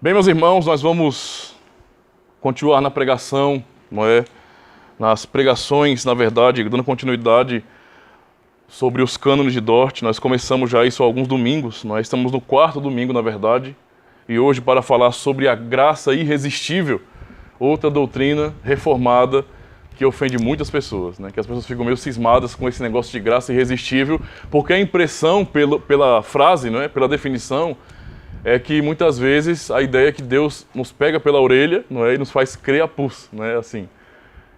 Bem, meus irmãos, nós vamos continuar na pregação, não é? Nas pregações, na verdade, dando continuidade sobre os cânones de Dort. Nós começamos já isso há alguns domingos, nós estamos no 4º domingo, na verdade, e hoje para falar sobre a graça irresistível, outra doutrina reformada que ofende muitas pessoas, né? Que as pessoas ficam meio cismadas com esse negócio de graça irresistível, porque a impressão pela frase, não é? Pela definição, é que muitas vezes a ideia é que Deus nos pega pela orelha, não é? E nos faz crer a pus, não é assim.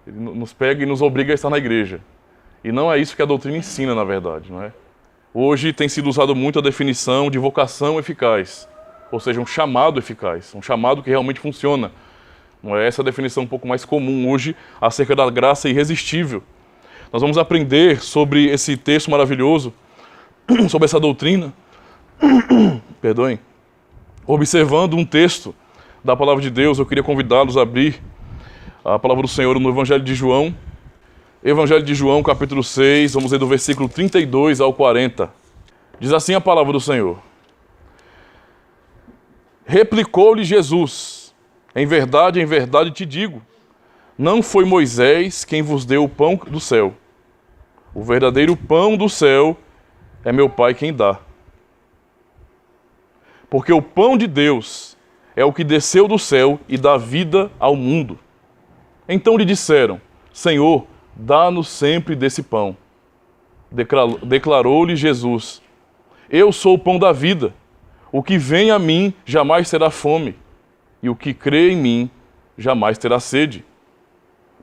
Ele nos pega e nos obriga a estar na igreja. E não é isso que a doutrina ensina, na verdade, não é? Hoje tem sido usado muito a definição de vocação eficaz, ou seja, um chamado eficaz, um chamado que realmente funciona. Não é essa a definição um pouco mais comum hoje acerca da graça irresistível. Nós vamos aprender sobre esse texto maravilhoso, sobre essa doutrina, perdoem, observando um texto da palavra de Deus. Eu queria convidá-los a abrir a palavra do Senhor no Evangelho de João. Evangelho de João, capítulo 6, vamos ler do versículo 32 ao 40. Diz assim a palavra do Senhor. Replicou-lhe Jesus: em verdade te digo, não foi Moisés quem vos deu o pão do céu. O verdadeiro pão do céu é meu Pai quem dá. Porque o pão de Deus é o que desceu do céu e dá vida ao mundo. Então lhe disseram: Senhor, dá-nos sempre desse pão. Declarou-lhe Jesus: eu sou o pão da vida. O que vem a mim jamais terá fome, e o que crê em mim jamais terá sede.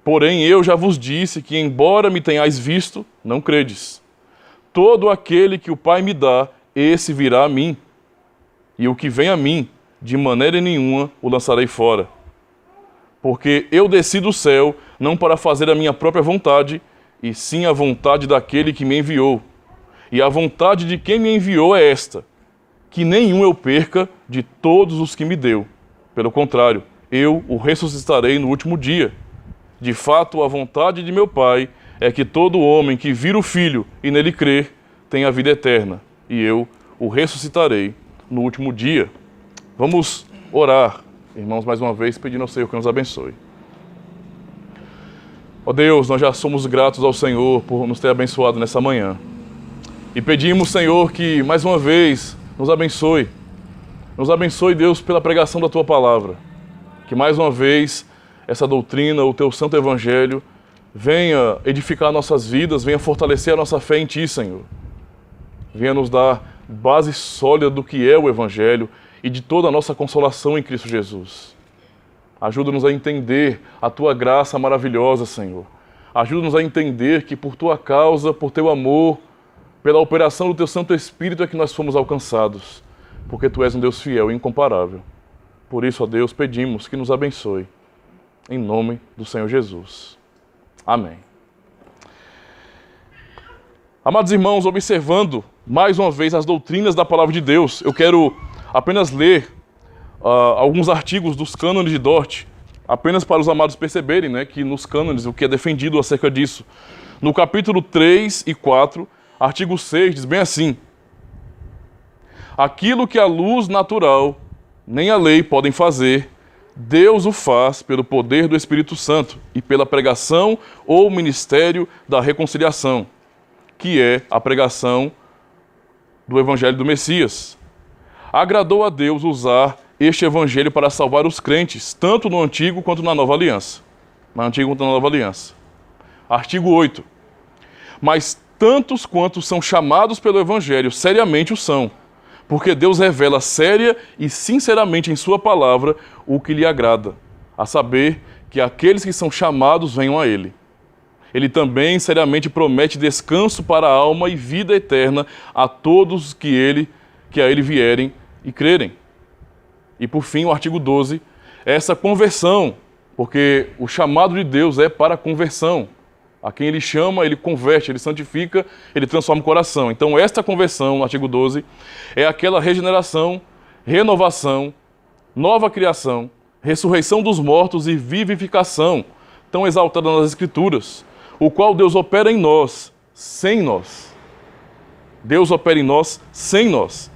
Porém eu já vos disse que, embora me tenhais visto, não credes. Todo aquele que o Pai me dá, esse virá a mim. E o que vem a mim, de maneira nenhuma o lançarei fora. Porque eu desci do céu, não para fazer a minha própria vontade, e sim a vontade daquele que me enviou. E a vontade de quem me enviou é esta: que nenhum eu perca de todos os que me deu. Pelo contrário, eu o ressuscitarei no último dia. De fato, a vontade de meu Pai é que todo homem que vir o Filho e nele crer tenha a vida eterna, e eu o ressuscitarei no último dia. Vamos orar, irmãos, mais uma vez, pedindo ao Senhor que nos abençoe. Ó Deus, nós já somos gratos ao Senhor por nos ter abençoado nessa manhã. E pedimos, Senhor, que mais uma vez nos abençoe. Nos abençoe, Deus, pela pregação da Tua Palavra. Que mais uma vez essa doutrina, o Teu Santo Evangelho, venha edificar nossas vidas, venha fortalecer a nossa fé em Ti, Senhor. Venha nos dar base sólida do que é o Evangelho e de toda a nossa consolação em Cristo Jesus. Ajuda-nos a entender a Tua graça maravilhosa, Senhor. Ajuda-nos a entender que por Tua causa, por Teu amor, pela operação do Teu Santo Espírito é que nós fomos alcançados, porque Tu és um Deus fiel e incomparável. Por isso, ó Deus, pedimos que nos abençoe, em nome do Senhor Jesus. Amém. Amados irmãos, observando mais uma vez as doutrinas da Palavra de Deus, eu quero apenas ler alguns artigos dos cânones de Dort, apenas para os amados perceberem, né, que nos cânones o que é defendido acerca disso. No capítulo 3 e 4, artigo 6, diz bem assim: aquilo que a luz natural nem a lei podem fazer, Deus o faz pelo poder do Espírito Santo e pela pregação ou ministério da reconciliação, que é a pregação do Evangelho do Messias. Agradou a Deus usar este Evangelho para salvar os crentes, tanto no Antigo quanto na Nova Aliança. Na Antiga quanto na Nova Aliança. Artigo 8. Mas tantos quantos são chamados pelo Evangelho, seriamente o são, porque Deus revela séria e sinceramente em Sua palavra o que lhe agrada, a saber que aqueles que são chamados venham a Ele. Ele também seriamente promete descanso para a alma e vida eterna a todos que a Ele vierem e crerem. E por fim, o artigo 12, essa conversão, porque o chamado de Deus é para a conversão. A quem Ele chama, Ele converte, Ele santifica, Ele transforma o coração. Então esta conversão, no artigo 12, é aquela regeneração, renovação, nova criação, ressurreição dos mortos e vivificação, tão exaltada nas Escrituras, o qual Deus opera em nós, sem nós. Deus opera em nós, sem nós.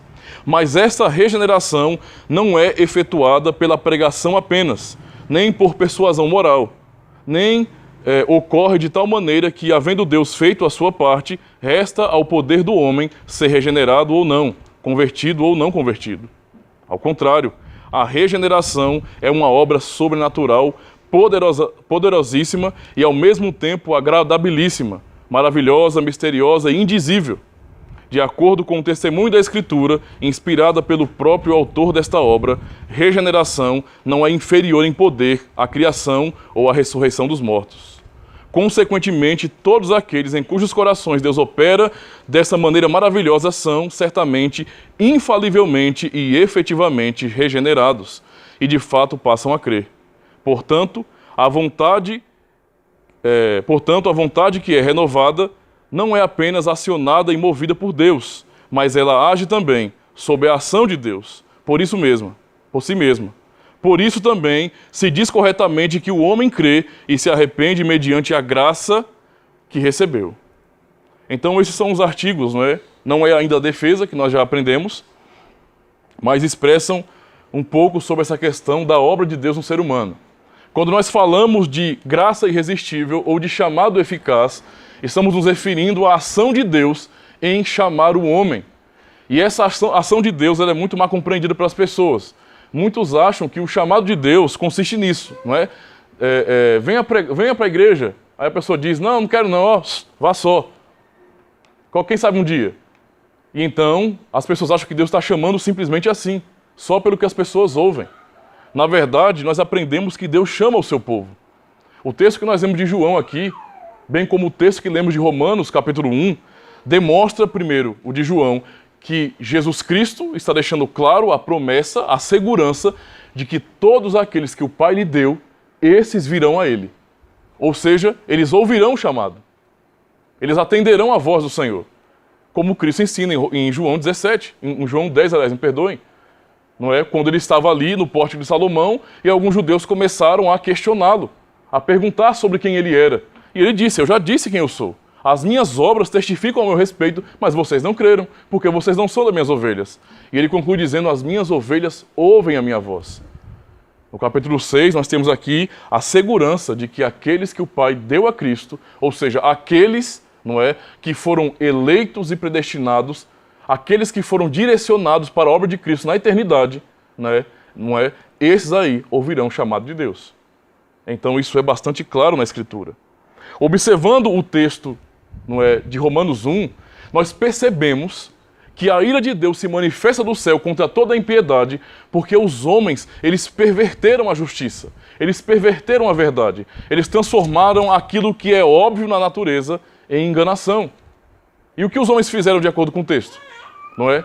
Mas essa regeneração não é efetuada pela pregação apenas, nem por persuasão moral, nem ocorre de tal maneira que, havendo Deus feito a sua parte, resta ao poder do homem ser regenerado ou não, convertido ou não convertido. Ao contrário, a regeneração é uma obra sobrenatural, poderosíssima e ao mesmo tempo agradabilíssima, maravilhosa, misteriosa e indizível, de acordo com o testemunho da Escritura, inspirada pelo próprio autor desta obra. Regeneração não é inferior em poder à criação ou à ressurreição dos mortos. Consequentemente, todos aqueles em cujos corações Deus opera dessa maneira maravilhosa são, certamente, infalivelmente e efetivamente regenerados, e de fato passam a crer. Portanto, a vontade que é renovada não é apenas acionada e movida por Deus, mas ela age também sob a ação de Deus, por si mesma. Por isso também se diz corretamente que o homem crê e se arrepende mediante a graça que recebeu. Então esses são os artigos, não é? Não é ainda a defesa, que nós já aprendemos, mas expressam um pouco sobre essa questão da obra de Deus no ser humano. Quando nós falamos de graça irresistível ou de chamado eficaz, estamos nos referindo à ação de Deus em chamar o homem. E essa ação de Deus ela é muito mal compreendida pelas pessoas. Muitos acham que o chamado de Deus consiste nisso, não é? Venha para a igreja. Aí a pessoa diz, não quero não, ó, vá só. Quem sabe um dia. E então, as pessoas acham que Deus está chamando simplesmente assim, só pelo que as pessoas ouvem. Na verdade, nós aprendemos que Deus chama o seu povo. O texto que nós lemos de João aqui, bem como o texto que lemos de Romanos, capítulo 1, demonstra primeiro, o de João, que Jesus Cristo está deixando claro a promessa, a segurança de que todos aqueles que o Pai lhe deu, esses virão a Ele. Ou seja, eles ouvirão o chamado. Eles atenderão a voz do Senhor. Como Cristo ensina em João 17, em João 10, aliás, me perdoem. Não é? Quando ele estava ali no Pórtico de Salomão e alguns judeus começaram a questioná-lo, a perguntar sobre quem ele era. E ele disse, eu já disse quem eu sou. As minhas obras testificam ao meu respeito, mas vocês não creram, porque vocês não são das minhas ovelhas. E ele conclui dizendo, as minhas ovelhas ouvem a minha voz. No capítulo 6, nós temos aqui a segurança de que aqueles que o Pai deu a Cristo, ou seja, aqueles, não é, que foram eleitos e predestinados, aqueles que foram direcionados para a obra de Cristo na eternidade, não é, esses aí ouvirão o chamado de Deus. Então isso é bastante claro na Escritura. Observando o texto, não é, de Romanos 1, nós percebemos que a ira de Deus se manifesta do céu contra toda a impiedade, porque os homens, eles perverteram a justiça, eles perverteram a verdade, eles transformaram aquilo que é óbvio na natureza em enganação. E o que os homens fizeram de acordo com o texto? Não é?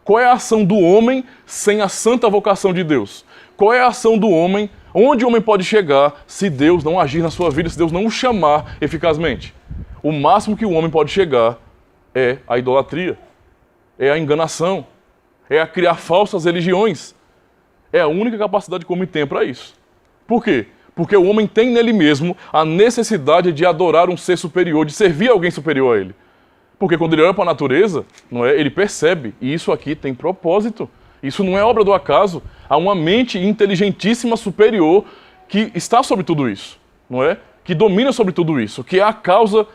Qual é a ação do homem sem a santa vocação de Deus? Qual é a ação do homem, onde o homem pode chegar se Deus não agir na sua vida, se Deus não o chamar eficazmente? O máximo que o homem pode chegar é a idolatria, é a enganação, é a criar falsas religiões. É a única capacidade que o homem tem para isso. Por quê? Porque o homem tem nele mesmo a necessidade de adorar um ser superior, de servir alguém superior a ele. Porque quando ele olha para a natureza, não é, ele percebe, e isso aqui tem propósito. Isso não é obra do acaso. Há uma mente inteligentíssima superior que está sobre tudo isso, não é? Que domina sobre tudo isso, que é a causa,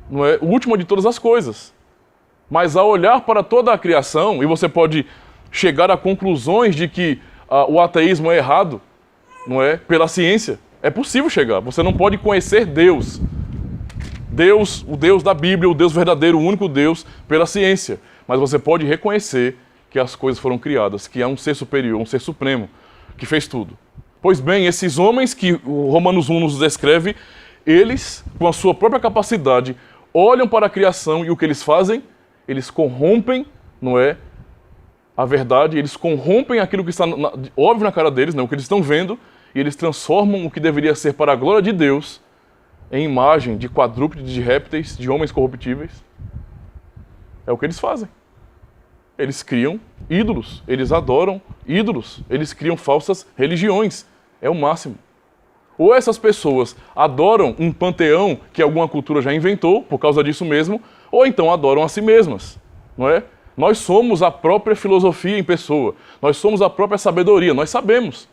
não é, última de todas as coisas. Mas ao olhar para toda a criação, e você pode chegar a conclusões de que o ateísmo é errado, não é? Pela ciência. É possível chegar. Você não pode conhecer Deus. Deus, o Deus da Bíblia, o Deus verdadeiro, o único Deus, pela ciência. Mas você pode reconhecer que as coisas foram criadas, que há um ser superior, um ser supremo, que fez tudo. Pois bem, esses homens que o Romanos 1 nos descreve, eles, com a sua própria capacidade, olham para a criação e o que eles fazem? Eles corrompem, não é, a verdade, eles corrompem aquilo que está óbvio na cara deles, não, o que eles estão vendo, e eles transformam o que deveria ser para a glória de Deus em imagem de quadrúpedes, de répteis, de homens corruptíveis. É o que eles fazem. Eles criam ídolos, eles adoram ídolos, eles criam falsas religiões. É o máximo. Ou essas pessoas adoram um panteão que alguma cultura já inventou, por causa disso mesmo, ou então adoram a si mesmas, não é? Nós somos a própria filosofia em pessoa. Nós somos a própria sabedoria, nós sabemos.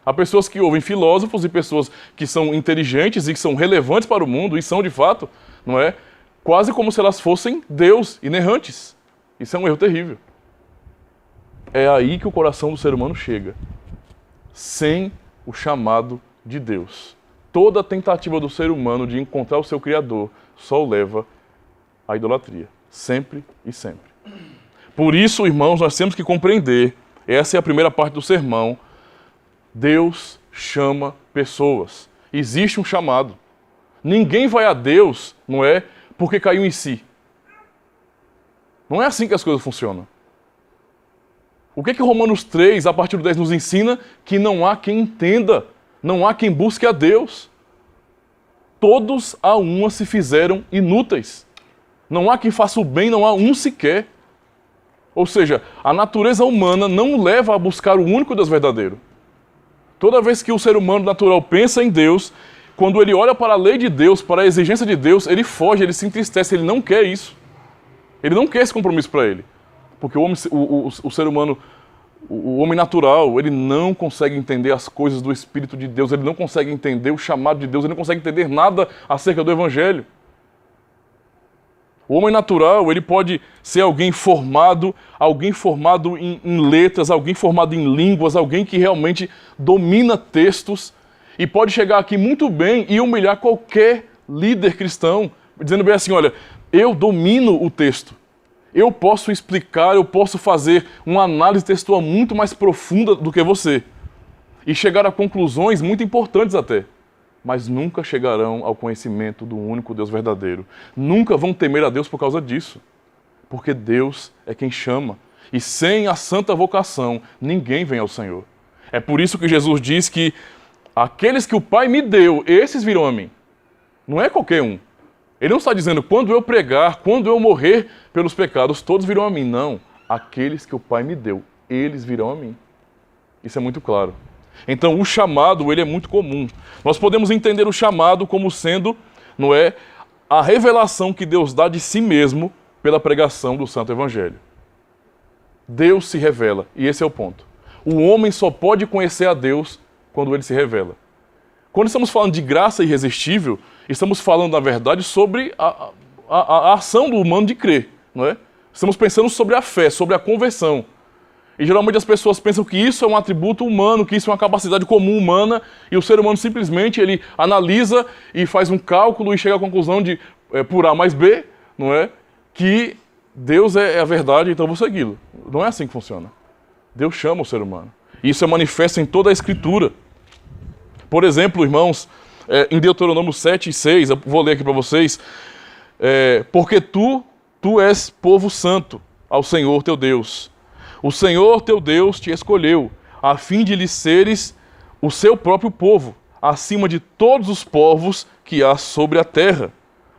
Há pessoas que ouvem filósofos e pessoas que são inteligentes e que são relevantes para o mundo, e são de fato, não é? Quase como se elas fossem Deus, inerrantes. Isso é um erro terrível. É aí que o coração do ser humano chega. Sem o chamado de Deus. Toda tentativa do ser humano de encontrar o seu Criador só o leva à idolatria. Sempre e sempre. Por isso, irmãos, nós temos que compreender, essa é a primeira parte do sermão, Deus chama pessoas. Existe um chamado. Ninguém vai a Deus, não é, porque caiu em si. Não é assim que as coisas funcionam. O que Romanos 3, a partir do 10, nos ensina? Que não há quem entenda, não há quem busque a Deus. Todos a uma se fizeram inúteis. Não há quem faça o bem, não há um sequer. Ou seja, a natureza humana não leva a buscar o único Deus verdadeiro. Toda vez que o ser humano natural pensa em Deus, quando ele olha para a lei de Deus, para a exigência de Deus, ele foge, ele se entristece, ele não quer isso. Ele não quer esse compromisso para ele. Porque o ser humano, o homem natural, ele não consegue entender as coisas do Espírito de Deus, ele não consegue entender o chamado de Deus, ele não consegue entender nada acerca do Evangelho. O homem natural, ele pode ser alguém formado em letras, alguém formado em línguas, alguém que realmente domina textos e pode chegar aqui muito bem e humilhar qualquer líder cristão, dizendo bem assim, olha, eu domino o texto, eu posso explicar, eu posso fazer uma análise textual muito mais profunda do que você e chegar a conclusões muito importantes até. Mas nunca chegarão ao conhecimento do único Deus verdadeiro. Nunca vão temer a Deus por causa disso. Porque Deus é quem chama. E sem a santa vocação, ninguém vem ao Senhor. É por isso que Jesus diz que aqueles que o Pai me deu, esses virão a mim. Não é qualquer um. Ele não está dizendo, quando eu pregar, quando eu morrer pelos pecados, todos virão a mim. Não. Aqueles que o Pai me deu, eles virão a mim. Isso é muito claro. Então, o chamado, ele é muito comum. Nós podemos entender o chamado como sendo, não é, a revelação que Deus dá de si mesmo pela pregação do Santo Evangelho. Deus se revela, e esse é o ponto. O homem só pode conhecer a Deus quando ele se revela. Quando estamos falando de graça irresistível, estamos falando, na verdade, sobre a ação do humano de crer, não é? Estamos pensando sobre a fé, sobre a conversão. E geralmente as pessoas pensam que isso é um atributo humano, que isso é uma capacidade comum humana, e o ser humano simplesmente ele analisa e faz um cálculo e chega à conclusão de, por A mais B, não é? Que Deus é a verdade, então eu vou segui-lo. Não é assim que funciona. Deus chama o ser humano. E isso é manifesto em toda a Escritura. Por exemplo, irmãos, em Deuteronômio 7 e 6, eu vou ler aqui para vocês, porque tu és povo santo ao Senhor teu Deus. O Senhor teu Deus te escolheu, a fim de lhe seres o seu próprio povo, acima de todos os povos que há sobre a terra.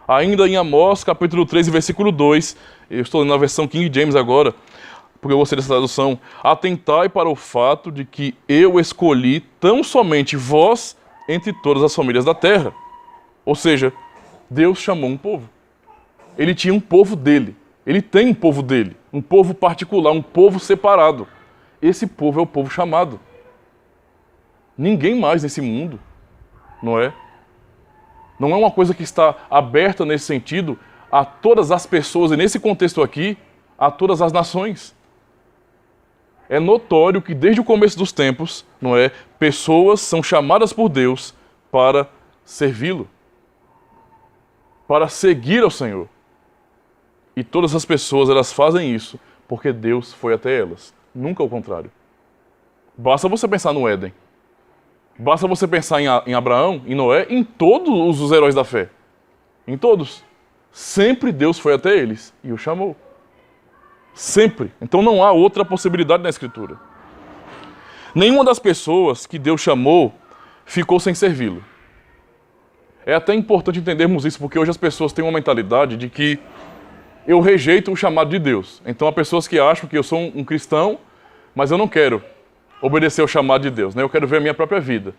Ainda em Amós, capítulo 3, versículo 2, eu estou lendo na versão King James agora, porque eu gostei dessa tradução. Atentai para o fato de que eu escolhi tão somente vós entre todas as famílias da terra. Ou seja, Deus chamou um povo. Ele tinha um povo dele. Ele tem um povo dele, um povo particular, um povo separado. Esse povo é o povo chamado. Ninguém mais nesse mundo, não é? Não é uma coisa que está aberta nesse sentido a todas as pessoas, e nesse contexto aqui, a todas as nações. É notório que desde o começo dos tempos, não é? Pessoas são chamadas por Deus para servi-lo, para seguir ao Senhor. E todas as pessoas, elas fazem isso porque Deus foi até elas. Nunca o contrário. Basta você pensar no Éden. Basta você pensar em Abraão, em Noé, em todos os heróis da fé. Em todos. Sempre Deus foi até eles e o chamou. Sempre. Então não há outra possibilidade na Escritura. Nenhuma das pessoas que Deus chamou ficou sem servi-lo. É até importante entendermos isso, porque hoje as pessoas têm uma mentalidade de que eu rejeito o chamado de Deus. Então há pessoas que acham que eu sou um cristão, mas eu não quero obedecer ao chamado de Deus, né? Eu quero ver a minha própria vida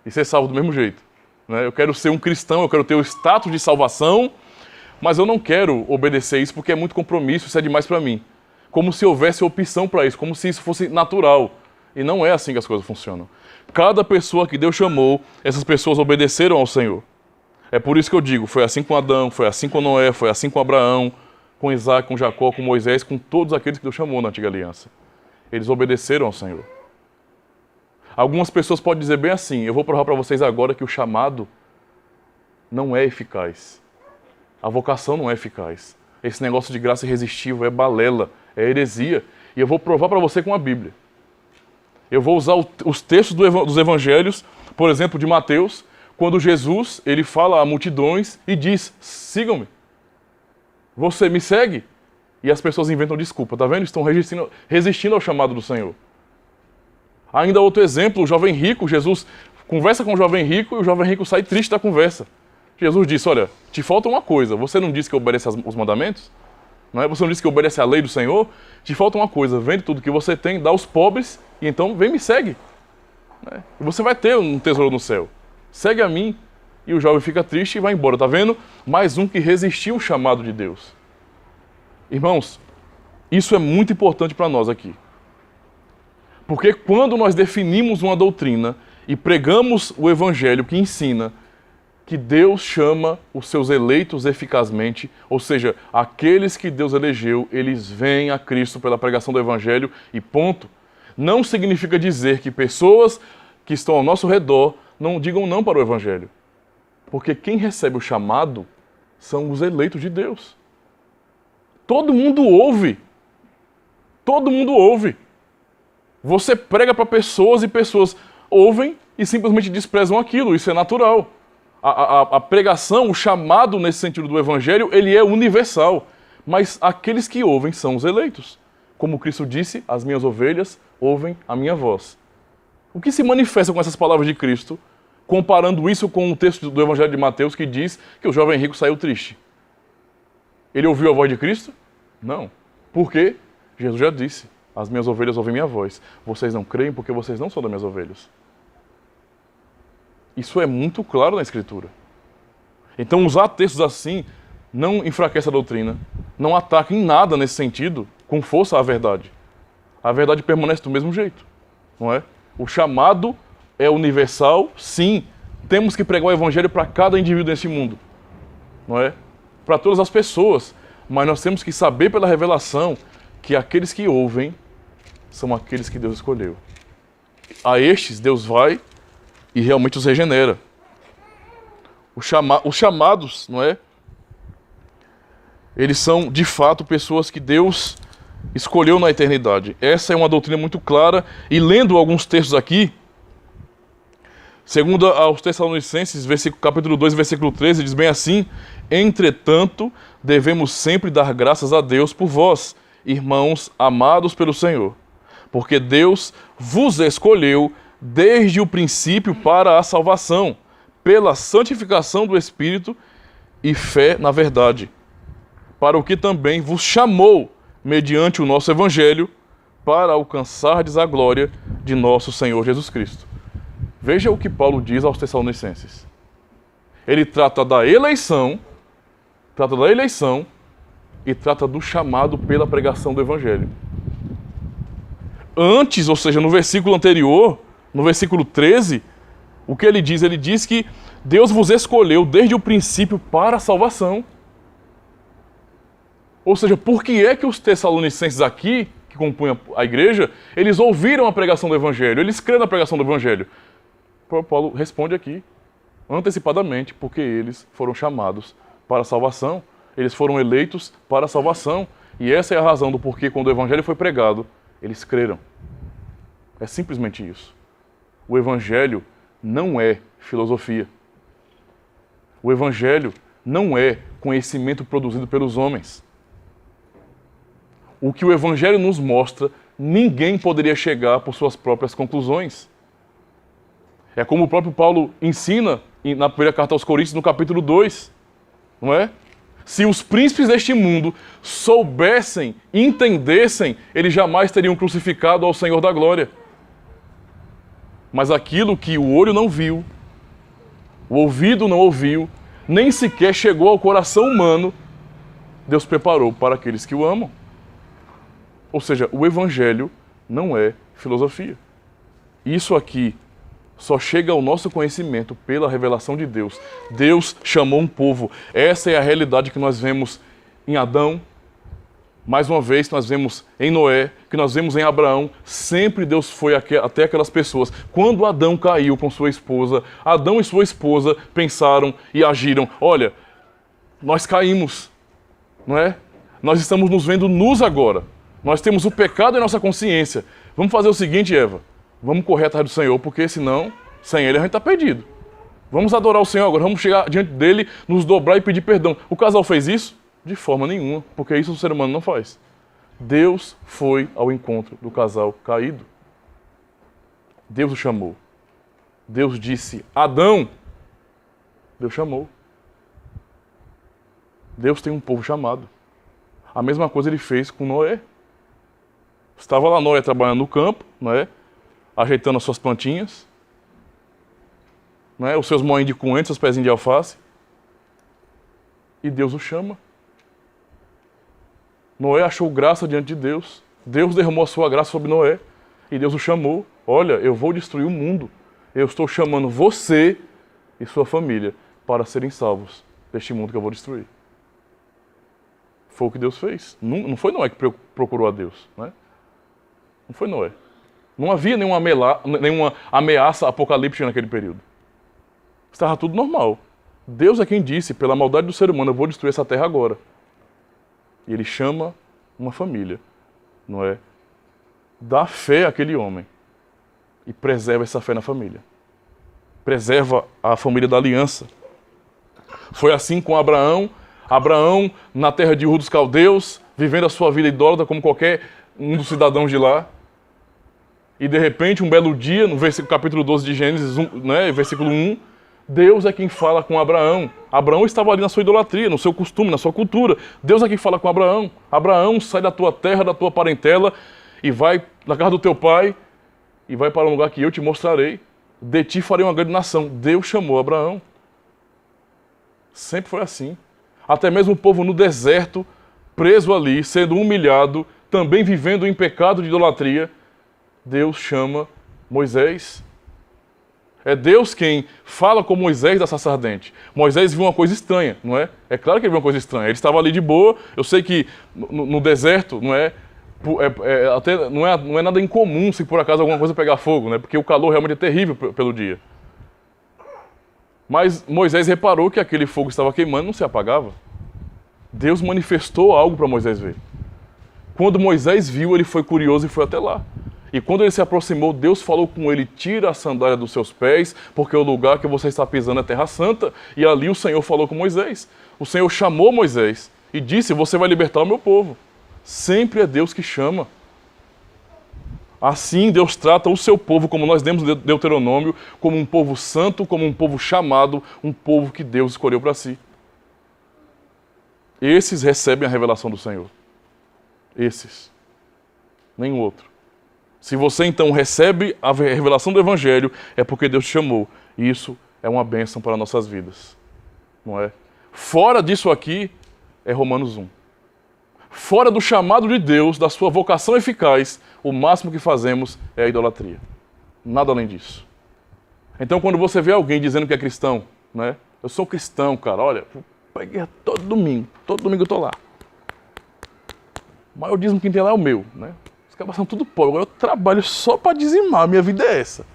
e ser salvo do mesmo jeito, né? Eu quero ser um cristão, eu quero ter o status de salvação, mas eu não quero obedecer isso porque é muito compromisso, isso é demais para mim. como se houvesse opção para isso, como se isso fosse natural. E não é assim que as coisas funcionam. Cada pessoa que Deus chamou, essas pessoas obedeceram ao Senhor. É por isso que eu digo, foi assim com Adão, foi assim com Noé, foi assim com Abraão, com Isaac, com Jacó, com Moisés, com todos aqueles que Deus chamou na Antiga Aliança. Eles obedeceram ao Senhor. Algumas pessoas podem dizer bem assim, eu vou provar para vocês agora que o chamado não é eficaz. A vocação não é eficaz. Esse negócio de graça irresistível é balela, é heresia. E eu vou provar para você com a Bíblia. Eu vou usar os textos dos evangelhos, por exemplo, de Mateus, quando Jesus ele fala a multidões e diz, sigam-me. Você me segue? E as pessoas inventam desculpa, tá vendo? Estão resistindo ao chamado do Senhor. Ainda outro exemplo, o jovem rico, Jesus conversa com o jovem rico e o jovem rico sai triste da conversa. Jesus disse, olha, te falta uma coisa, você não disse que obedece os mandamentos? Não é? Você não disse que obedece à lei do Senhor? Te falta uma coisa, vende tudo que você tem, dá aos pobres e então vem me segue. Né? E você vai ter um tesouro no céu. Segue a mim. E o jovem fica triste e vai embora, tá vendo? Mais um que resistiu ao chamado de Deus. Irmãos, isso é muito importante para nós aqui. Porque quando nós definimos uma doutrina e pregamos o evangelho que ensina que Deus chama os seus eleitos eficazmente, ou seja, aqueles que Deus elegeu, eles vêm a Cristo pela pregação do evangelho e ponto. Não significa dizer que pessoas que estão ao nosso redor não digam não para o evangelho. Porque quem recebe o chamado são os eleitos de Deus. Todo mundo ouve. Todo mundo ouve. Você prega para pessoas e pessoas ouvem e simplesmente desprezam aquilo. Isso é natural. A pregação, o chamado nesse sentido do evangelho, ele é universal. Mas aqueles que ouvem são os eleitos. Como Cristo disse, as minhas ovelhas ouvem a minha voz. O que se manifesta com essas palavras de Cristo, comparando isso com o texto do evangelho de Mateus que diz que o jovem rico saiu triste? Ele ouviu a voz de Cristo? Não. Por quê? Jesus já disse, as minhas ovelhas ouvem minha voz. Vocês não creem porque vocês não são das minhas ovelhas. Isso é muito claro na Escritura. Então usar textos assim não enfraquece a doutrina, não ataca em nada nesse sentido, com força a verdade. A verdade permanece do mesmo jeito, não é? O chamado é universal, sim. Temos que pregar o evangelho para cada indivíduo nesse mundo, não é? Para todas as pessoas. Mas nós temos que saber pela revelação que aqueles que ouvem são aqueles que Deus escolheu. A estes Deus vai e realmente os regenera. Os chamados, não é? Eles são, de fato, pessoas que Deus escolheu na eternidade. Essa é uma doutrina muito clara. E lendo alguns textos aqui, segundo aos Tessalonicenses, capítulo 2, versículo 13, diz bem assim, entretanto, devemos sempre dar graças a Deus por vós, irmãos amados pelo Senhor, porque Deus vos escolheu desde o princípio para a salvação, pela santificação do Espírito e fé na verdade, para o que também vos chamou, mediante o nosso Evangelho, para alcançardes a glória de nosso Senhor Jesus Cristo. Veja o que Paulo diz aos Tessalonicenses. Ele trata da eleição e trata do chamado pela pregação do Evangelho. Antes, ou seja, no versículo anterior, no versículo 13, o que ele diz? Ele diz que Deus vos escolheu desde o princípio para a salvação. Ou seja, por que é que os Tessalonicenses aqui, que compunham a igreja, eles ouviram a pregação do Evangelho, eles creram na pregação do Evangelho? Paulo responde aqui, antecipadamente, porque eles foram chamados para a salvação, eles foram eleitos para a salvação. E essa é a razão do porquê, quando o Evangelho foi pregado, eles creram. É simplesmente isso. O Evangelho não é filosofia. O Evangelho não é conhecimento produzido pelos homens. O que o Evangelho nos mostra, ninguém poderia chegar por suas próprias conclusões. É como o próprio Paulo ensina na primeira carta aos Coríntios, no capítulo 2, não é? Se os príncipes deste mundo soubessem, entendessem, eles jamais teriam crucificado ao Senhor da glória. Mas aquilo que o olho não viu, o ouvido não ouviu, nem sequer chegou ao coração humano, Deus preparou para aqueles que o amam. Ou seja, o evangelho não é filosofia. Isso aqui só chega ao nosso conhecimento pela revelação de Deus. Deus chamou um povo. Essa é a realidade que nós vemos em Adão, mais uma vez que nós vemos em Noé, que nós vemos em Abraão. Sempre Deus foi até aquelas pessoas. Quando Adão caiu com sua esposa, Adão e sua esposa pensaram e agiram. Olha, nós caímos, não é? Nós estamos nos vendo nus agora. Nós temos o pecado em nossa consciência. Vamos fazer o seguinte, Eva. Vamos correr atrás do Senhor, porque senão, sem Ele, a gente está perdido. Vamos adorar o Senhor agora, vamos chegar diante dEle, nos dobrar e pedir perdão. O casal fez isso? De forma nenhuma, porque isso o ser humano não faz. Deus foi ao encontro do casal caído. Deus o chamou. Deus disse, Adão. Deus chamou. Deus tem um povo chamado. A mesma coisa ele fez com Noé. Estava lá Noé trabalhando no campo, não é? Ajeitando as suas plantinhas, não é? Os seus moinhos de coentro, seus pezinhos de alface. E Deus o chama. Noé achou graça diante de Deus. Deus derramou a sua graça sobre Noé. E Deus o chamou. Olha, eu vou destruir o mundo. Eu estou chamando você e sua família para serem salvos deste mundo que eu vou destruir. Foi o que Deus fez. Não foi Noé que procurou a Deus, né? Não foi Noé. Não havia nenhuma ameaça apocalíptica naquele período. Estava tudo normal. Deus é quem disse, pela maldade do ser humano, eu vou destruir essa terra agora. E Ele chama uma família, não é? Dá fé àquele homem e preserva essa fé na família. Preserva a família da aliança. Foi assim com Abraão. Abraão, na terra de Ur dos Caldeus, vivendo a sua vida idólatra como qualquer um dos cidadãos de lá. E de repente, um belo dia, no capítulo 12 de Gênesis, né, versículo 1, Deus é quem fala com Abraão. Abraão estava ali na sua idolatria, no seu costume, na sua cultura. Deus é quem fala com Abraão. Abraão, sai da tua terra, da tua parentela, e vai na casa do teu pai, e vai para um lugar que eu te mostrarei. De ti farei uma grande nação. Deus chamou Abraão. Sempre foi assim. Até mesmo o povo no deserto, preso ali, sendo humilhado, também vivendo em pecado de idolatria, Deus chama Moisés. É Deus quem fala com Moisés da sarça ardente. Moisés viu uma coisa estranha, não é? É claro que ele viu uma coisa estranha. Ele estava ali de boa. Eu sei que no deserto não é nada incomum se por acaso alguma coisa pegar fogo, né? Porque o calor realmente é terrível pelo dia. Mas Moisés reparou que aquele fogo estava queimando e não se apagava. Deus manifestou algo para Moisés ver. Quando Moisés viu, ele foi curioso e foi até lá. E quando ele se aproximou, Deus falou com ele, tira a sandália dos seus pés, porque o lugar que você está pisando é terra santa. E ali o Senhor falou com Moisés. O Senhor chamou Moisés e disse, você vai libertar o meu povo. Sempre é Deus que chama. Assim Deus trata o seu povo, como nós lemos no Deuteronômio, como um povo santo, como um povo chamado, um povo que Deus escolheu para si. Esses recebem a revelação do Senhor. Esses. Nenhum outro. Se você então recebe a revelação do Evangelho, é porque Deus te chamou. E isso é uma bênção para nossas vidas. Não é? Fora disso aqui, é Romanos 1. Fora do chamado de Deus, da sua vocação eficaz, o máximo que fazemos é a idolatria. Nada além disso. Então, quando você vê alguém dizendo que é cristão, né? Eu sou cristão, cara, olha, peguei todo domingo eu tô lá. O maior dízimo que tem lá é o meu, né? Os caras são tudo pobre, agora eu trabalho só para dizimar, minha vida é essa.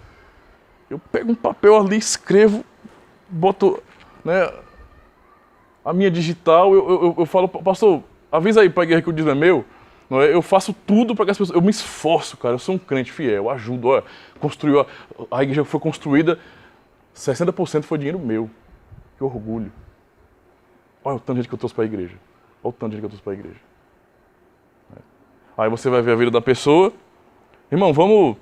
Eu pego um papel ali, escrevo, boto, né, a minha digital, eu falo, pastor, avisa aí para a igreja que o dízimo é meu. Não é? Eu faço tudo para que as pessoas... Eu me esforço, cara. Eu sou um crente fiel, eu ajudo. Olha, a igreja foi construída, 60% foi dinheiro meu. Que orgulho. Olha o tanto de gente que eu trouxe para a igreja. Olha o tanto de gente que eu trouxe para a igreja. Aí você vai ver a vida da pessoa. Irmão, vamos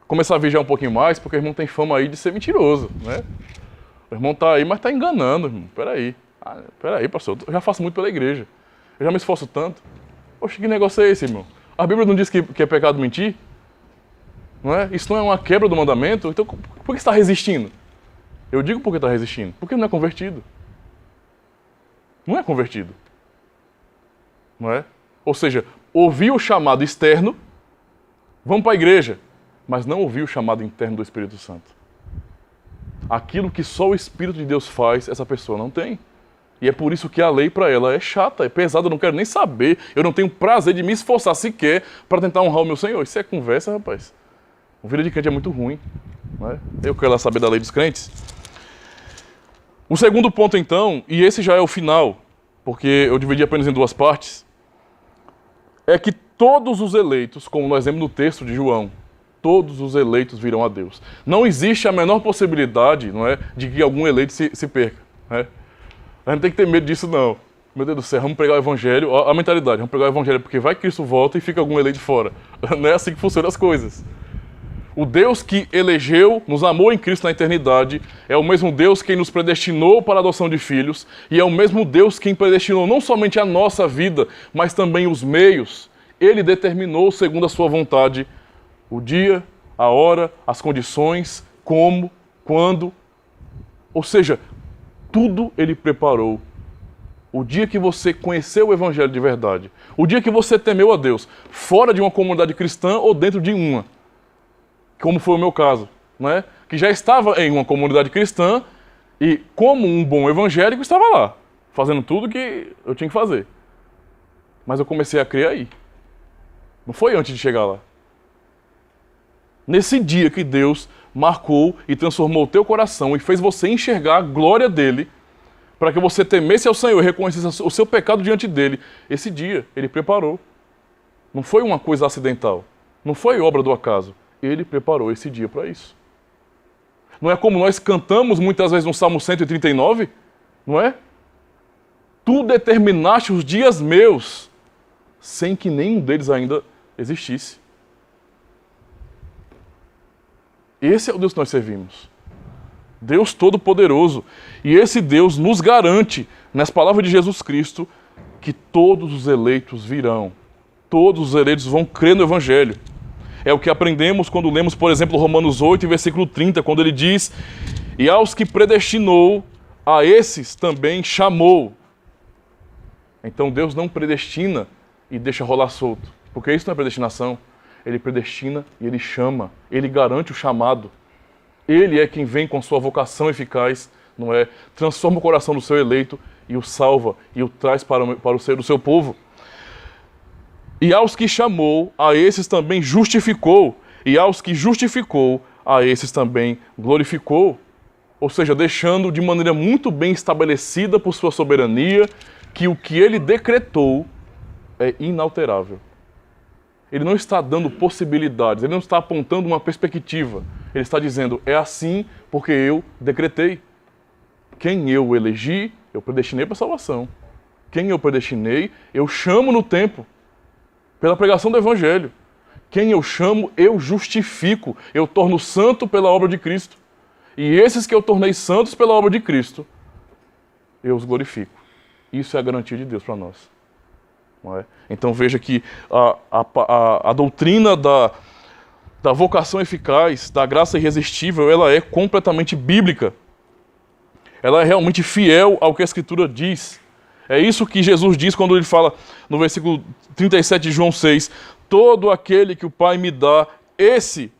começar a vigiar um pouquinho mais, porque o irmão tem fama aí de ser mentiroso, né? O irmão tá aí, mas tá enganando, irmão. Peraí, pastor. Eu já faço muito pela igreja. Eu já me esforço tanto. Poxa, que negócio é esse, irmão? A Bíblia não diz que é pecado mentir? Não é? Isso não é uma quebra do mandamento? Então, por que está resistindo? Eu digo por que está resistindo. Porque não é convertido. Não é convertido. Não é? Ou seja, ouviu o chamado externo, vamos para a igreja, mas não ouviu o chamado interno do Espírito Santo. Aquilo que só o Espírito de Deus faz, essa pessoa não tem. E é por isso que a lei para ela é chata, é pesada, eu não quero nem saber, eu não tenho prazer de me esforçar sequer para tentar honrar o meu Senhor. Isso é conversa, rapaz. A vida de crente é muito ruim. Né? Eu quero lá saber da lei dos crentes. O segundo ponto, então, e esse já é o final, porque eu dividi apenas em duas partes, é que todos os eleitos, como nós vemos no texto de João, todos os eleitos virão a Deus. Não existe a menor possibilidade, não é, de que algum eleito se perca. Né? A gente não tem que ter medo disso, não. Meu Deus do céu, vamos pregar o evangelho, a mentalidade, vamos pregar o evangelho porque vai que Cristo volta e fica algum eleito fora. Não é assim que funcionam as coisas. O Deus que elegeu, nos amou em Cristo na eternidade, é o mesmo Deus quem nos predestinou para a adoção de filhos, e é o mesmo Deus quem predestinou não somente a nossa vida, mas também os meios. Ele determinou, segundo a sua vontade, o dia, a hora, as condições, como, quando. Ou seja, tudo ele preparou. O dia que você conheceu o Evangelho de verdade, o dia que você temeu a Deus, fora de uma comunidade cristã ou dentro de uma, como foi o meu caso, né? Que já estava em uma comunidade cristã e, como um bom evangélico, estava lá, fazendo tudo que eu tinha que fazer. Mas eu comecei a crer aí. Não foi antes de chegar lá. Nesse dia que Deus marcou e transformou o teu coração e fez você enxergar a glória dele, para que você temesse ao Senhor e reconhecesse o seu pecado diante dele, esse dia ele preparou. Não foi uma coisa acidental. Não foi obra do acaso. Ele preparou esse dia para isso. Não é como nós cantamos muitas vezes no Salmo 139? Não é? Tu determinaste os dias meus, sem que nenhum deles ainda existisse. Esse é o Deus que nós servimos. Deus Todo-Poderoso. E esse Deus nos garante, nas palavras de Jesus Cristo, que todos os eleitos virão. Todos os eleitos vão crer no Evangelho. É o que aprendemos quando lemos, por exemplo, Romanos 8, versículo 30, quando ele diz: e aos que predestinou, a esses também chamou. Então Deus não predestina e deixa rolar solto, porque isso não é predestinação. Ele predestina e ele chama, ele garante o chamado. Ele é quem vem com sua vocação eficaz, não é? Transforma o coração do seu eleito e o salva e o traz para o ser do seu povo. E aos que chamou, a esses também justificou. E aos que justificou, a esses também glorificou. Ou seja, deixando de maneira muito bem estabelecida por sua soberania que o que ele decretou é inalterável. Ele não está dando possibilidades, ele não está apontando uma perspectiva. Ele está dizendo, é assim porque eu decretei. Quem eu elegi, eu predestinei para a salvação. Quem eu predestinei, eu chamo no tempo, pela pregação do Evangelho. Quem eu chamo, eu justifico, eu torno santo pela obra de Cristo. E esses que eu tornei santos pela obra de Cristo, eu os glorifico. Isso é a garantia de Deus para nós. Não é? Então veja que a doutrina da vocação eficaz, da graça irresistível, ela é completamente bíblica. Ela é realmente fiel ao que a Escritura diz. É isso que Jesus diz quando ele fala no versículo 37 de João 6, todo aquele que o Pai me dá, esse.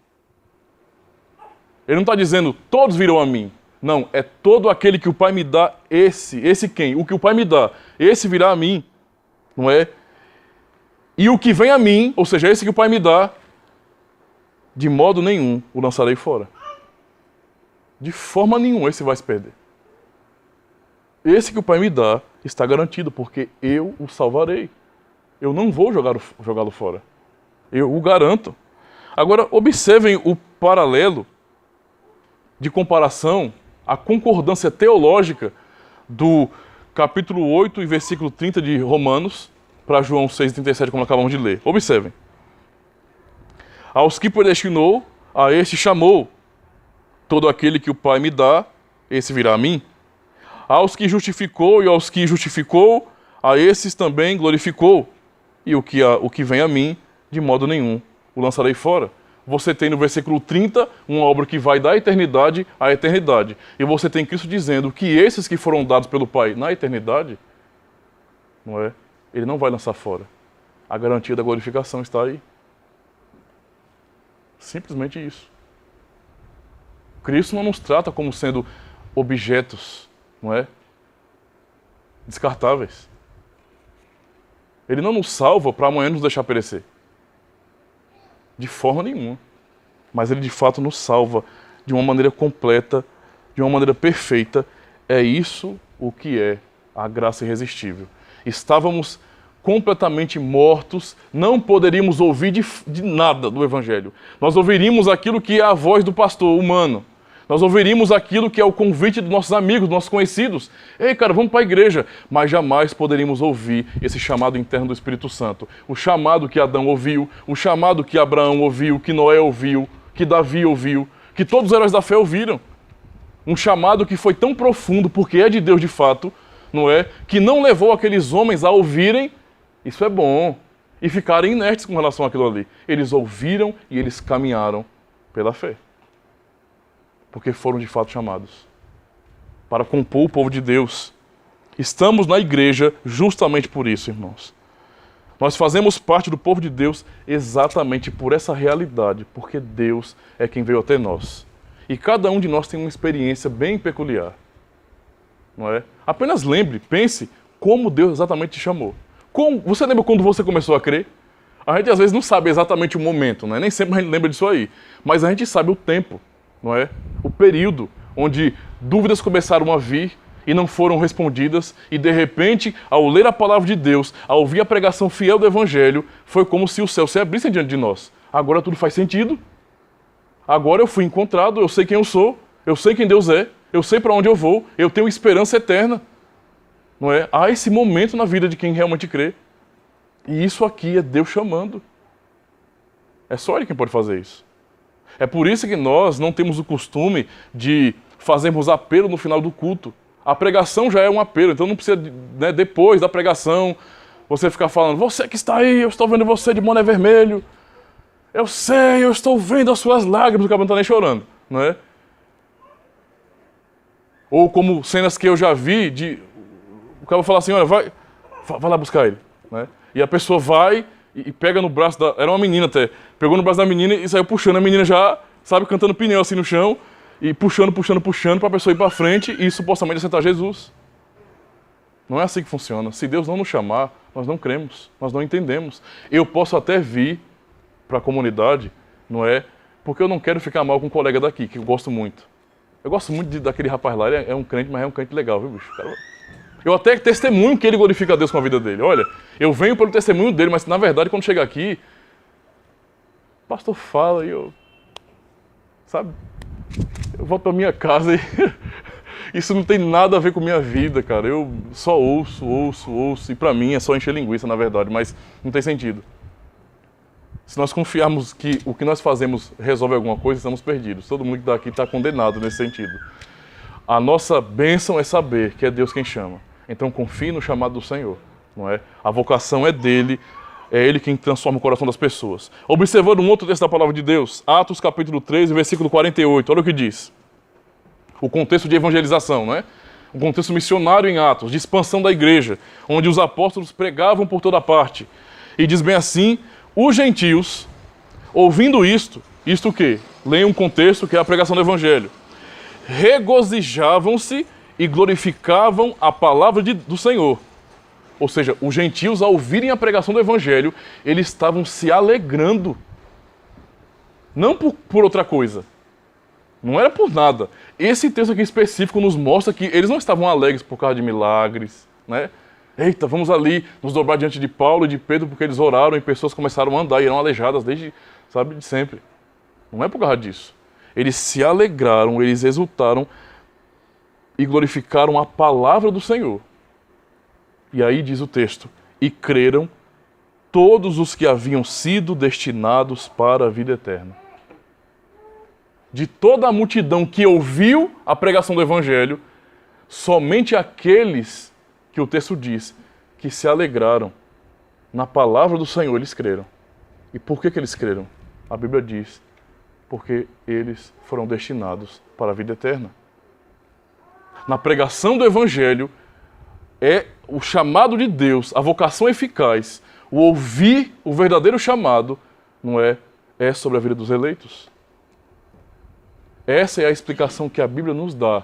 Ele não está dizendo, todos virão a mim. Não, é todo aquele que o Pai me dá, esse. Esse quem? O que o Pai me dá, esse virá a mim. Não é? E o que vem a mim, ou seja, esse que o Pai me dá, de modo nenhum o lançarei fora. De forma nenhuma esse vai se perder. Esse que o Pai me dá está garantido, porque eu o salvarei. Eu não vou jogá-lo fora. Eu o garanto. Agora, observem o paralelo de comparação, a concordância teológica do capítulo 8 e versículo 30 de Romanos para João 6,37, como acabamos de ler. Observem. Aos que predestinou, a este chamou. Todo aquele que o Pai me dá, esse virá a mim. Aos que justificou e aos que justificou, a esses também glorificou. E o que vem a mim, de modo nenhum o lançarei fora. Você tem no versículo 30 uma obra que vai da eternidade à eternidade. E você tem Cristo dizendo que esses que foram dados pelo Pai na eternidade, não é? Ele não vai lançar fora. a garantia da glorificação está aí. Simplesmente isso. Cristo não nos trata como sendo objetos, não é? Descartáveis. Ele não nos salva para amanhã nos deixar perecer. De forma nenhuma. Mas ele de fato nos salva de uma maneira completa, de uma maneira perfeita. É isso o que é a graça irresistível. Estávamos completamente mortos, não poderíamos ouvir de nada do Evangelho. Nós ouviríamos aquilo que é a voz do pastor humano. Nós ouviríamos aquilo que é o convite dos nossos amigos, dos nossos conhecidos. Ei, cara, vamos para a igreja. Mas jamais poderíamos ouvir esse chamado interno do Espírito Santo. O chamado que Adão ouviu, o chamado que Abraão ouviu, que Noé ouviu, que Davi ouviu, que todos os heróis da fé ouviram. Um chamado que foi tão profundo, porque é de Deus de fato, não é? Que não levou aqueles homens a ouvirem, isso é bom, e ficarem inertes com relação àquilo ali. Eles ouviram e eles caminharam pela fé. Porque foram de fato chamados para compor o povo de Deus. Estamos na igreja justamente por isso, irmãos. Nós fazemos parte do povo de Deus exatamente por essa realidade, porque Deus é quem veio até nós. E cada um de nós tem uma experiência bem peculiar. Não é? Apenas lembre, pense como Deus exatamente te chamou. Você lembra quando você começou a crer? A gente às vezes não sabe exatamente o momento, não é? Nem sempre a gente lembra disso aí. Mas a gente sabe o tempo, não é? O período onde dúvidas começaram a vir e não foram respondidas, e de repente, ao ler a palavra de Deus, ao ouvir a pregação fiel do Evangelho, foi como se o céu se abrisse diante de nós. Agora tudo faz sentido. Agora eu fui encontrado, eu sei quem eu sou, eu sei quem Deus é, eu sei para onde eu vou, eu tenho esperança eterna. Não é? Há esse momento na vida de quem realmente crê. E isso aqui é Deus chamando. É só Ele quem pode fazer isso. É por isso que nós não temos o costume de fazermos apelo no final do culto. A pregação já é um apelo, então não precisa, né, depois da pregação, você ficar falando, você que está aí, eu estou vendo você de boné vermelho. Eu sei, eu estou vendo as suas lágrimas, o cara não está nem chorando, não é? Ou como cenas que eu já vi, o cara fala assim, olha, vai lá buscar ele, né? E a pessoa vai e pega no braço era uma menina até, pegou no braço da menina e saiu puxando, a menina já, sabe, cantando pneu assim no chão, e puxando para a pessoa ir para frente e supostamente aceitar Jesus. Não é assim que funciona. Se Deus não nos chamar, nós não cremos, nós não entendemos. Eu posso até vir para a comunidade, não é? Porque eu não quero ficar mal com um colega daqui, que eu gosto muito. Eu gosto muito daquele rapaz lá, ele é um crente, mas é um crente legal, viu, bicho? Eu até testemunho que ele glorifica a Deus com a vida dele. Olha, eu venho pelo testemunho dele, mas na verdade quando chega aqui, o pastor fala e eu... Sabe? Eu volto para minha casa e... Isso não tem nada a ver com minha vida, cara. Eu só ouço. E para mim é só encher linguiça, na verdade, mas não tem sentido. Se nós confiarmos que o que nós fazemos resolve alguma coisa, estamos perdidos. Todo mundo que está aqui está condenado nesse sentido. A nossa bênção é saber que é Deus quem chama. Então confie no chamado do Senhor, não é? A vocação é dele, é Ele quem transforma o coração das pessoas. Observando um outro texto da palavra de Deus, Atos capítulo 13, versículo 48, olha o que diz. O contexto de evangelização, não é? Um contexto missionário em Atos, de expansão da igreja, onde os apóstolos pregavam por toda parte. E diz bem assim, os gentios, ouvindo isto o quê? Leiam um contexto que é a pregação do evangelho. Regozijavam-se e glorificavam a palavra do Senhor. Ou seja, os gentios, ao ouvirem a pregação do evangelho, eles estavam se alegrando. Não por outra coisa. Não era por nada. Esse texto aqui específico nos mostra que eles não estavam alegres por causa de milagres, né? Eita, vamos ali nos dobrar diante de Paulo e de Pedro porque eles oraram e pessoas começaram a andar e eram aleijadas desde, sabe, de sempre. Não é por causa disso. Eles se alegraram, eles exultaram e glorificaram a palavra do Senhor. E aí diz o texto, e creram todos os que haviam sido destinados para a vida eterna. De toda a multidão que ouviu a pregação do evangelho, somente aqueles que o texto diz que se alegraram na palavra do Senhor, eles creram. E por que eles creram? A Bíblia diz, porque eles foram destinados para a vida eterna. Na pregação do evangelho, é o chamado de Deus, a vocação eficaz, O ouvir o verdadeiro chamado não é sobre a vida dos eleitos. Essa é a explicação que a Bíblia nos dá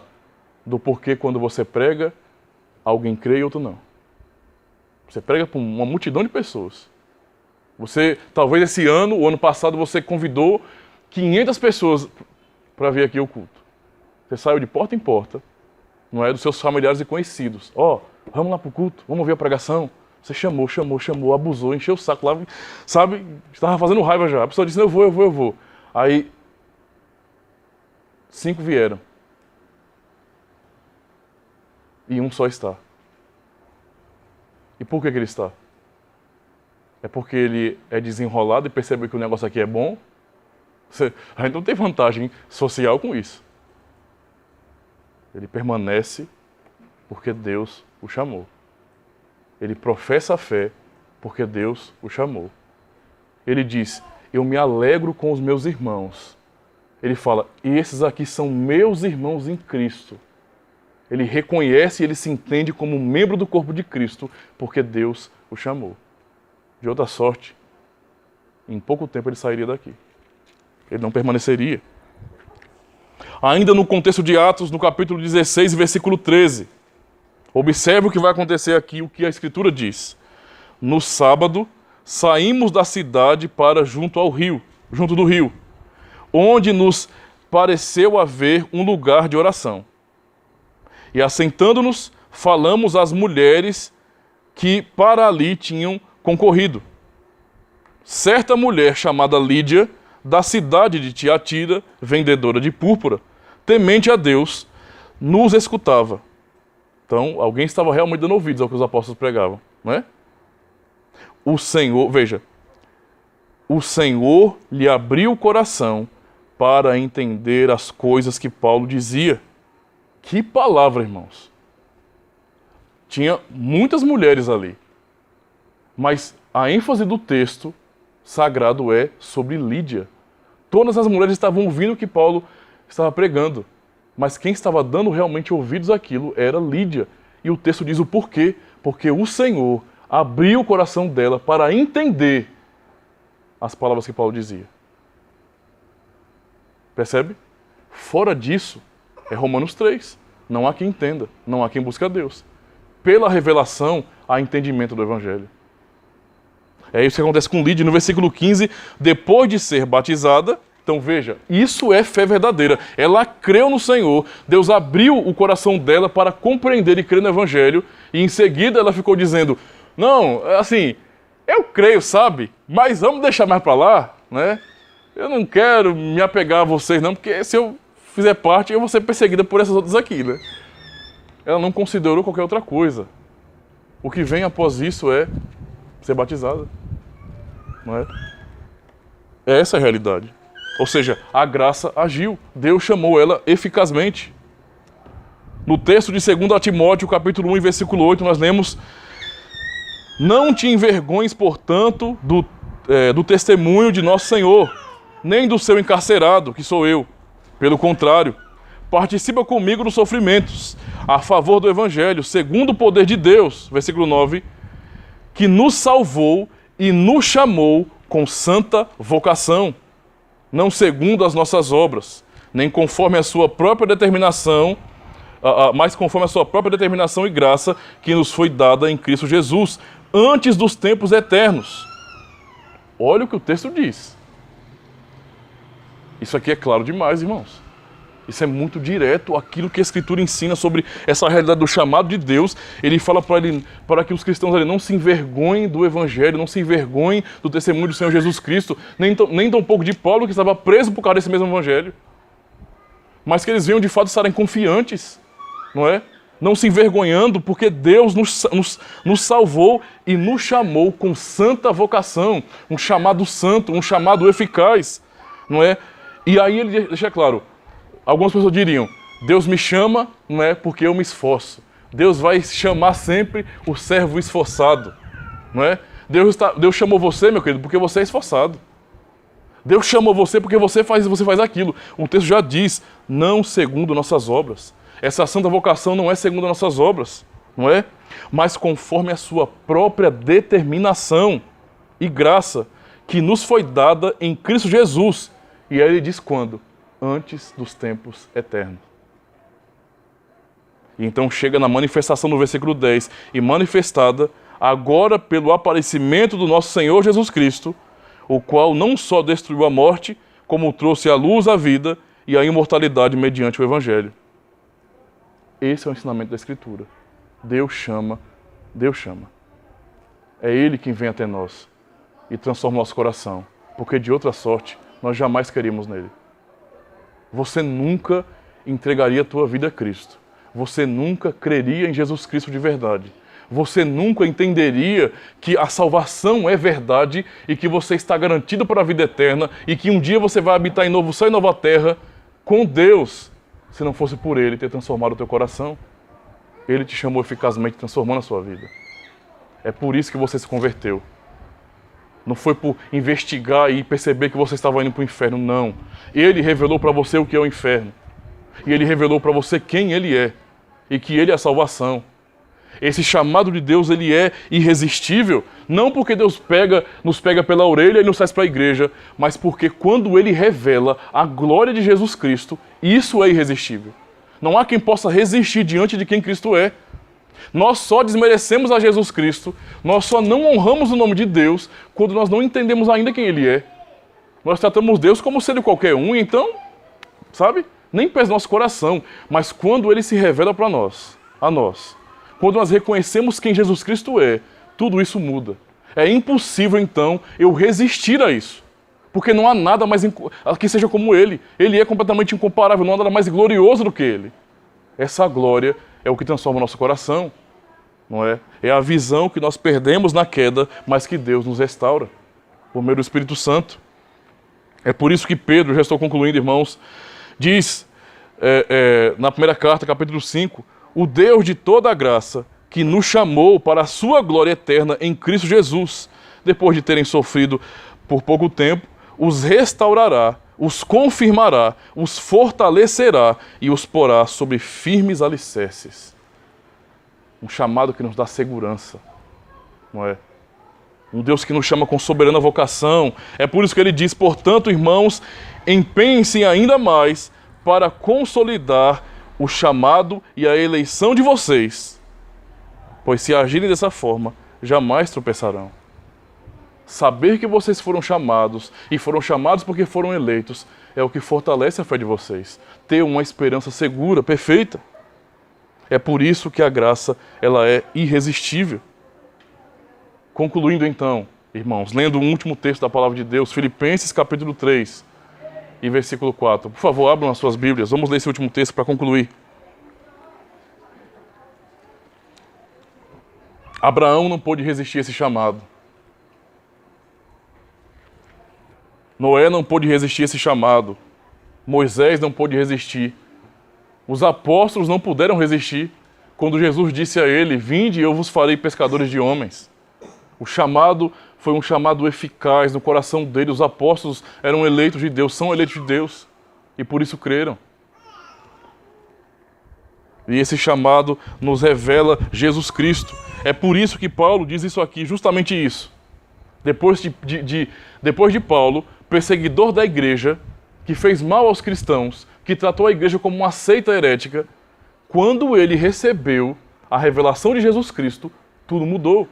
do porquê quando você prega, alguém crê e outro não. Você prega para uma multidão de pessoas. Você, talvez esse ano, o ano passado, você convidou 500 pessoas para vir aqui ao culto. Você saiu de porta em porta, não é, dos seus familiares e conhecidos. Vamos lá para o culto, vamos ver a pregação. Você chamou, abusou, encheu o saco lá, sabe? Estava fazendo raiva já. A pessoa disse, eu vou. Aí, 5 vieram. E um só está. E por que ele está? É porque ele é desenrolado e percebe que o negócio aqui é bom? A gente não tem vantagem social com isso. Ele permanece porque Deus o chamou. Ele professa a fé porque Deus o chamou. Ele diz, eu me alegro com os meus irmãos. Ele fala, esses aqui são meus irmãos em Cristo. Ele reconhece e ele se entende como membro do corpo de Cristo porque Deus o chamou. De outra sorte, em pouco tempo ele sairia daqui. Ele não permaneceria. Ainda no contexto de Atos, no capítulo 16, versículo 13. Observe o que vai acontecer aqui, o que a Escritura diz. No sábado, saímos da cidade para junto do rio, onde nos pareceu haver um lugar de oração. E assentando-nos, falamos às mulheres que para ali tinham concorrido. Certa mulher chamada Lídia, da cidade de Tiatira, vendedora de púrpura, temente a Deus, nos escutava. Então, alguém estava realmente dando ouvidos ao que os apóstolos pregavam, não é? O Senhor lhe abriu o coração para entender as coisas que Paulo dizia. Que palavra, irmãos! Tinha muitas mulheres ali, mas a ênfase do texto sagrado é sobre Lídia. Todas as mulheres estavam ouvindo o que Paulo estava pregando, mas quem estava dando realmente ouvidos àquilo era Lídia. E o texto diz o porquê. Porque o Senhor abriu o coração dela para entender as palavras que Paulo dizia. Percebe? Fora disso, é Romanos 3. Não há quem entenda, não há quem busque a Deus. Pela revelação, há entendimento do Evangelho. É isso que acontece com Lídia no versículo 15. Depois de ser batizada, então veja, isso é fé verdadeira. Ela creu no Senhor, Deus abriu o coração dela para compreender e crer no Evangelho, e em seguida ela ficou dizendo, não, assim, eu creio, sabe, mas vamos deixar mais para lá, né? Eu não quero me apegar a vocês não, porque se eu fizer parte, eu vou ser perseguida por essas outras aqui, né? Ela não considerou qualquer outra coisa. O que vem após isso é ser batizada, não é? Essa é a realidade. Ou seja, a graça agiu. Deus chamou ela eficazmente. No texto de 2 Timóteo, capítulo 1, versículo 8, nós lemos: não te envergonhes, portanto, do testemunho de nosso Senhor, nem do seu encarcerado, que sou eu. Pelo contrário, participa comigo nos sofrimentos, a favor do Evangelho, segundo o poder de Deus, versículo 9, que nos salvou e nos chamou com santa vocação, não segundo as nossas obras, nem conforme a sua própria determinação, mas conforme a sua própria determinação e graça que nos foi dada em Cristo Jesus, antes dos tempos eternos. Olha o que o texto diz. Isso aqui é claro demais, irmãos. Isso é muito direto aquilo que a Escritura ensina sobre essa realidade do chamado de Deus. Ele fala para que os cristãos ali não se envergonhem do Evangelho, não se envergonhem do testemunho do Senhor Jesus Cristo, nem tão pouco de Paulo, que estava preso por causa desse mesmo Evangelho. Mas que eles venham de fato estarem confiantes, não é? Não se envergonhando, porque Deus nos salvou e nos chamou com santa vocação, um chamado santo, um chamado eficaz, não é? E aí ele deixa claro, algumas pessoas diriam, Deus me chama, não é porque eu me esforço. Deus vai chamar sempre o servo esforçado, não é? Deus chamou você, meu querido, porque você é esforçado. Deus chamou você porque você faz aquilo. O texto já diz, não segundo nossas obras. Essa santa vocação não é segundo nossas obras, não é? Mas conforme a sua própria determinação. e graça que nos foi dada em Cristo Jesus. E aí ele diz quando? Antes dos tempos eternos. E então chega na manifestação no versículo 10, e manifestada agora pelo aparecimento do nosso Senhor Jesus Cristo, o qual não só destruiu a morte, como trouxe à luz a vida e a imortalidade mediante o Evangelho. Esse é o ensinamento da Escritura. Deus chama, Deus chama. É Ele quem vem até nós e transforma o nosso coração, porque de outra sorte nós jamais queríamos nele. Você nunca entregaria a tua vida a Cristo. Você nunca creria em Jesus Cristo de verdade. Você nunca entenderia que a salvação é verdade e que você está garantido para a vida eterna e que um dia você vai habitar em novo céu e nova terra com Deus, se não fosse por Ele ter transformado o teu coração. Ele te chamou eficazmente, transformando a sua vida. É por isso que você se converteu. Não foi por investigar e perceber que você estava indo para o inferno, não. Ele revelou para você o que é o inferno. E Ele revelou para você quem Ele é e que Ele é a salvação. Esse chamado de Deus, ele é irresistível, não porque Deus nos pega pela orelha e nos traz para a igreja, mas porque quando Ele revela a glória de Jesus Cristo, isso é irresistível. Não há quem possa resistir diante de quem Cristo é. Nós só desmerecemos a Jesus Cristo, nós só não honramos o nome de Deus quando nós não entendemos ainda quem Ele é. Nós tratamos Deus como sendo qualquer um, então, sabe, nem pesa nosso coração, mas quando Ele se revela para nós, a nós, quando nós reconhecemos quem Jesus Cristo é, tudo isso muda. É impossível, então, eu resistir a isso. Porque não há nada mais que seja como Ele. Ele é completamente incomparável, não há nada mais glorioso do que Ele. Essa glória é o que transforma o nosso coração, não é? É a visão que nós perdemos na queda, mas que Deus nos restaura, por meio do Espírito Santo. É por isso que Pedro, já estou concluindo, irmãos, diz na primeira carta, capítulo 5, o Deus de toda a graça, que nos chamou para a sua glória eterna em Cristo Jesus, depois de terem sofrido por pouco tempo, os restaurará, os confirmará, os fortalecerá e os porá sobre firmes alicerces. Um chamado que nos dá segurança, não é? Um Deus que nos chama com soberana vocação. É por isso que ele diz, portanto, irmãos, empenhem-se ainda mais para consolidar o chamado e a eleição de vocês, pois se agirem dessa forma, jamais tropeçarão. Saber que vocês foram chamados, e foram chamados porque foram eleitos, é o que fortalece a fé de vocês. Ter uma esperança segura, perfeita. É por isso que a graça, ela é irresistível. Concluindo então, irmãos, lendo o último texto da Palavra de Deus, Filipenses capítulo 3, e versículo 4. Por favor, abram as suas Bíblias, vamos ler esse último texto para concluir. Abraão não pôde resistir a esse chamado. Noé não pôde resistir a esse chamado. Moisés não pôde resistir. Os apóstolos não puderam resistir quando Jesus disse a ele, vinde e eu vos farei pescadores de homens. O chamado foi um chamado eficaz no coração dele. Os apóstolos eram eleitos de Deus, são eleitos de Deus, e por isso creram. E esse chamado nos revela Jesus Cristo. É por isso que Paulo diz isso aqui, justamente isso. Depois de Paulo, perseguidor da igreja, que fez mal aos cristãos, que tratou a igreja como uma seita herética, quando ele recebeu a revelação de Jesus Cristo, tudo mudou.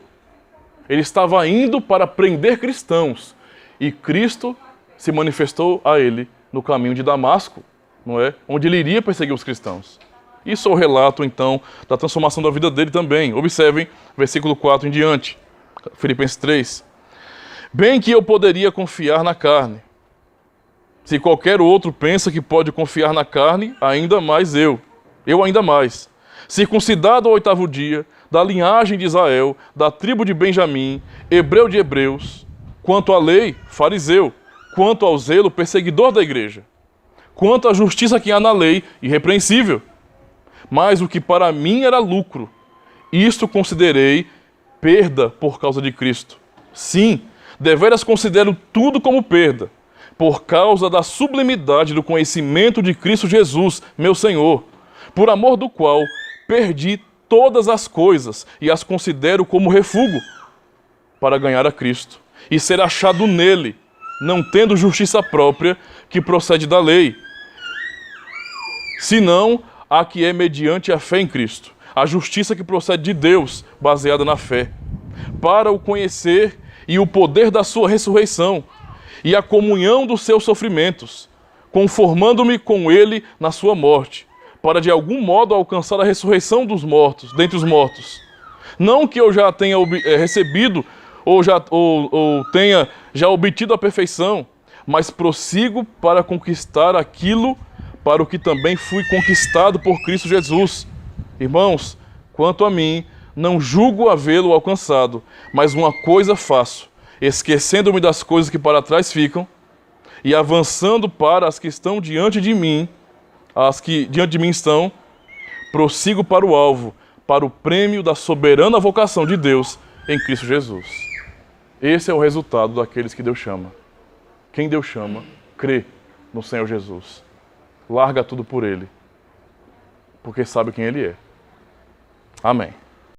Ele estava indo para prender cristãos, e Cristo se manifestou a ele no caminho de Damasco, não é? Onde ele iria perseguir os cristãos. Isso é o relato, então, da transformação da vida dele também. Observem, versículo 4 em diante, Filipenses 3. Bem que eu poderia confiar na carne. Se qualquer outro pensa que pode confiar na carne, ainda mais eu ainda mais. Circuncidado ao 8º dia, da linhagem de Israel, da tribo de Benjamim, hebreu de hebreus, quanto à lei, fariseu, quanto ao zelo, perseguidor da igreja, quanto à justiça que há na lei, irrepreensível. Mas o que para mim era lucro, isto considerei perda por causa de Cristo. Sim, deveras considero tudo como perda, por causa da sublimidade do conhecimento de Cristo Jesus, meu Senhor, por amor do qual perdi todas as coisas e as considero como refúgio para ganhar a Cristo e ser achado nele, não tendo justiça própria que procede da lei, senão a que é mediante a fé em Cristo, a justiça que procede de Deus, baseada na fé, para o conhecer e o poder da sua ressurreição e a comunhão dos seus sofrimentos, conformando-me com ele na sua morte, para de algum modo alcançar a ressurreição dos mortos, dentre os mortos. Não que eu já tenha recebido ou tenha já obtido a perfeição, mas prossigo para conquistar aquilo para o que também fui conquistado por Cristo Jesus. Irmãos, quanto a mim, não julgo havê-lo alcançado, mas uma coisa faço, esquecendo-me das coisas que para trás ficam e avançando para as que estão diante de mim, as que diante de mim estão, prossigo para o alvo, para o prêmio da soberana vocação de Deus em Cristo Jesus. Esse é o resultado daqueles que Deus chama. Quem Deus chama, crê no Senhor Jesus. Larga tudo por Ele, porque sabe quem Ele é. Amém.